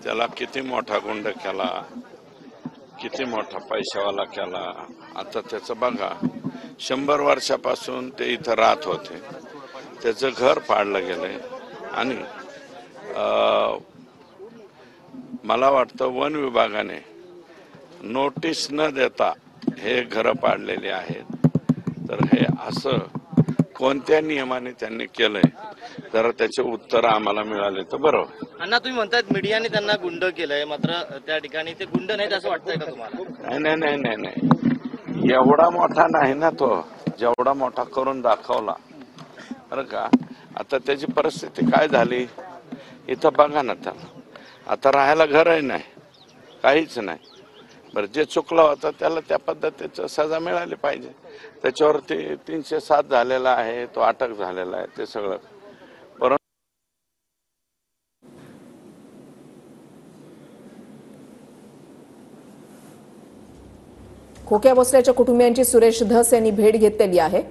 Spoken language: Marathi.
त्याला किती मोठा गुंड केला, किती मोठा पैशावाला केला. आता त्याचं बघा, 100 वर्षापासून ते इथं राहत होते, त्याचं घर पाडलं गेलंय. आणि मला वाटतं वन विभागाने नोटीस न देता हे घरं पाडलेले आहेत. तर हे असं कोणत्या नियमाने त्यांनी केलंय, जर त्याचे उत्तर आम्हाला मिळाले तर बरं. अण्णा, तुम्ही म्हणतायत मीडियाने त्यांना गुंड केलंय, मात्र त्या ठिकाणी ते गुंड नाहीत असं वाटतंय का तुम्हाला? नाही नाही नाही नाही, एवढा मोठा नाही ना तो, जेवढा मोठा करून दाखवला बरं का. आता त्याची परिस्थिती काय झाली इथं बघा ना. त्याला आता राहायला घरही नाही, काहीच नाही. बरं, जे चुकलं होतं त्याला त्या पद्धतीचं सजा मिळाली पाहिजे. त्याच्यावरती 307 झालेला आहे, तो अटक झालेला आहे, ते सगळं. परंतु खोक्या भोसलेच्या कुटुंबियांची सुरेश धस यांनी भेट घेतलेली आहे.